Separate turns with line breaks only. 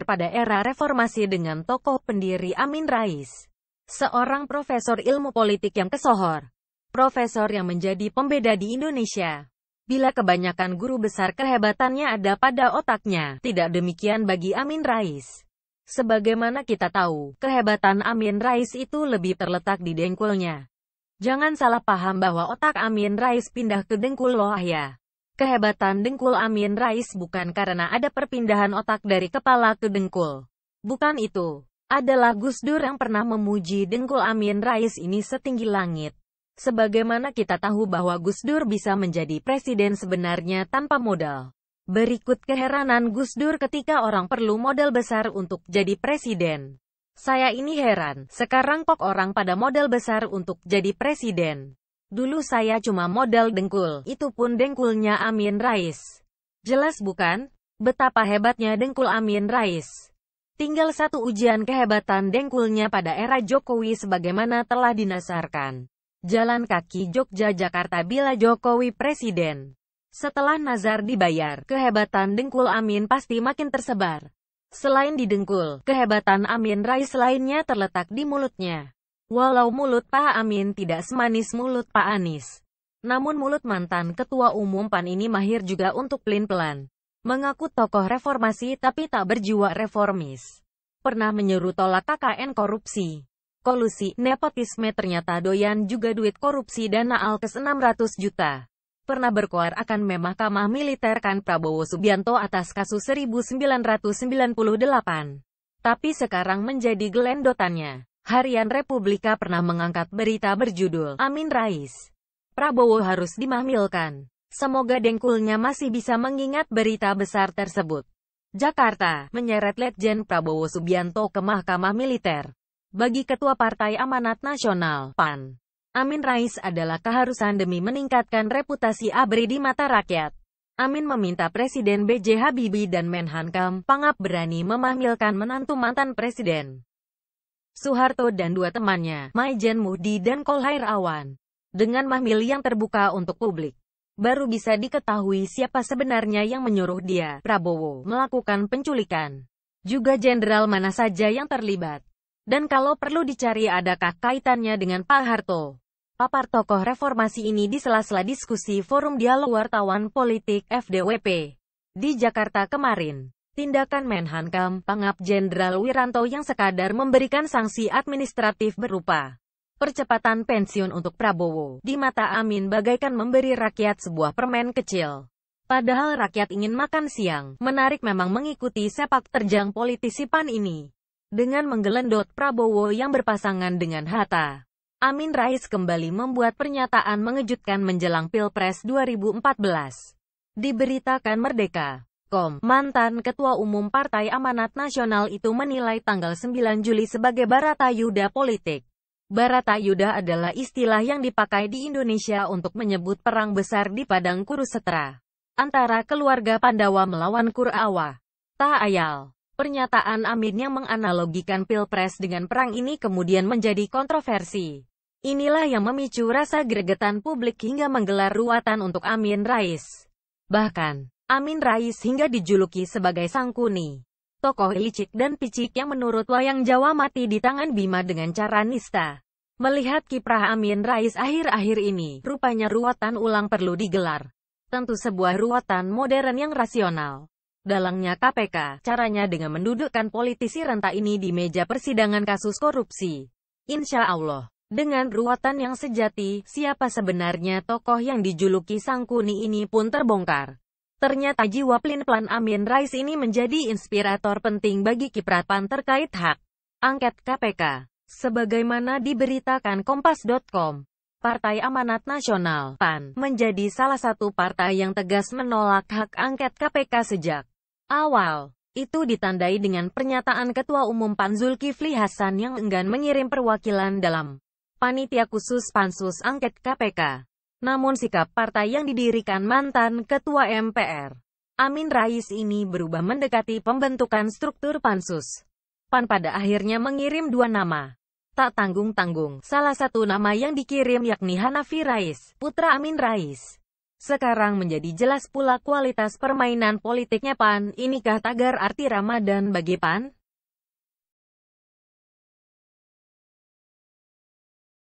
pada era reformasi dengan tokoh pendiri Amin Rais, seorang profesor ilmu politik yang kesohor, profesor yang menjadi pembeda di Indonesia. Bila kebanyakan guru besar kehebatannya ada pada otaknya, tidak demikian bagi Amin Rais. Sebagaimana kita tahu, kehebatan Amin Rais itu lebih terletak di dengkulnya. Jangan salah paham bahwa otak Amin Rais pindah ke dengkul loh ya. Kehebatan dengkul Amin Rais bukan karena ada perpindahan otak dari kepala ke dengkul. Bukan itu. Adalah Gus Dur yang pernah memuji dengkul Amin Rais ini setinggi langit. Sebagaimana kita tahu bahwa Gus Dur bisa menjadi presiden sebenarnya tanpa modal. Berikut keheranan Gus Dur ketika orang perlu modal besar untuk jadi presiden. Saya ini heran, sekarang kok orang pada modal besar untuk jadi presiden. Dulu saya cuma modal dengkul, itu pun dengkulnya Amin Rais. Jelas bukan? Betapa hebatnya dengkul Amin Rais. Tinggal satu ujian kehebatan dengkulnya pada era Jokowi sebagaimana telah dinasarkan. Jalan kaki Jogja-Jakarta bila Jokowi presiden. Setelah nazar dibayar, kehebatan dengkul Amin pasti makin tersebar. Selain di dengkul, kehebatan Amin Rais lainnya terletak di mulutnya. Walau mulut Pak Amin tidak semanis mulut Pak Anies, namun mulut mantan Ketua Umum PAN ini mahir juga untuk pelin-pelan. Mengaku tokoh reformasi tapi tak berjiwa reformis. Pernah menyeru tolak KKN korupsi. Kolusi, nepotisme ternyata doyan juga duit korupsi dana Alkes 600 juta. Pernah berkoar akan Mahkamah Militer kan Prabowo Subianto atas kasus 1998. Tapi sekarang menjadi gelendotannya. Harian Republika pernah mengangkat berita berjudul, Amin Rais, Prabowo harus dimahmilkan. Semoga dengkulnya masih bisa mengingat berita besar tersebut. Jakarta, menyeret Letjen Prabowo Subianto ke Mahkamah Militer. Bagi Ketua Partai Amanat Nasional, PAN, Amin Rais adalah keharusan demi meningkatkan reputasi ABRI di mata rakyat. Amin meminta Presiden B.J. Habibie dan Menhankam, Pangap berani memahmilkan menantu mantan Presiden Soeharto dan dua temannya, Maijen Muhdi dan Kolhair Awan. Dengan mahmil yang terbuka untuk publik, baru bisa diketahui siapa sebenarnya yang menyuruh dia, Prabowo, melakukan penculikan. Juga jenderal mana saja yang terlibat. Dan kalau perlu dicari adakah kaitannya dengan Pak Harto. Papar tokoh reformasi ini di sela-sela diskusi Forum Dialog Wartawan Politik FDWP di Jakarta kemarin. Tindakan Menhankam, Pangap Jenderal Wiranto yang sekadar memberikan sanksi administratif berupa percepatan pensiun untuk Prabowo, di mata Amin bagaikan memberi rakyat sebuah permen kecil. Padahal rakyat ingin makan siang. Menarik memang mengikuti sepak terjang politisi PAN ini. Dengan menggelendot Prabowo yang berpasangan dengan Hatta, Amin Rais kembali membuat pernyataan mengejutkan menjelang Pilpres 2014. Diberitakan Merdeka.com, mantan Ketua Umum Partai Amanat Nasional itu menilai tanggal 9 Juli sebagai Baratayuda politik. Baratayuda adalah istilah yang dipakai di Indonesia untuk menyebut perang besar di Padang Kurusetra antara keluarga Pandawa melawan Kurawa. Tak ayal, pernyataan Amin yang menganalogikan Pilpres dengan perang ini kemudian menjadi kontroversi. Inilah yang memicu rasa gregetan publik hingga menggelar ruatan untuk Amin Rais. Bahkan, Amin Rais hingga dijuluki sebagai Sangkuni, tokoh licik dan picik yang menurut wayang Jawa mati di tangan Bima dengan cara nista. Melihat kiprah Amin Rais akhir-akhir ini, rupanya ruatan ulang perlu digelar. Tentu sebuah ruatan modern yang rasional. Dalangnya KPK, caranya dengan mendudukkan politisi renta ini di meja persidangan kasus korupsi. Insya Allah, dengan ruatan yang sejati, siapa sebenarnya tokoh yang dijuluki Sangkuni ini pun terbongkar. Ternyata jiwa pelin-pelan Amin Rais ini menjadi inspirator penting bagi kiprah PAN terkait hak angket KPK. Sebagaimana diberitakan Kompas.com, Partai Amanat Nasional, PAN, menjadi salah satu partai yang tegas menolak hak angket KPK sejak awal. Itu ditandai dengan pernyataan Ketua Umum PAN Zulkifli Hasan yang enggan mengirim perwakilan dalam panitia khusus Pansus Angket KPK. Namun sikap partai yang didirikan mantan Ketua MPR Amin Rais ini berubah mendekati pembentukan struktur Pansus. PAN pada akhirnya mengirim dua nama. Tak tanggung-tanggung, salah satu nama yang dikirim yakni Hanafi Rais, putra Amin Rais. Sekarang menjadi jelas pula kualitas permainan politiknya PAN. Inikah tagar arti Ramadan bagi PAN?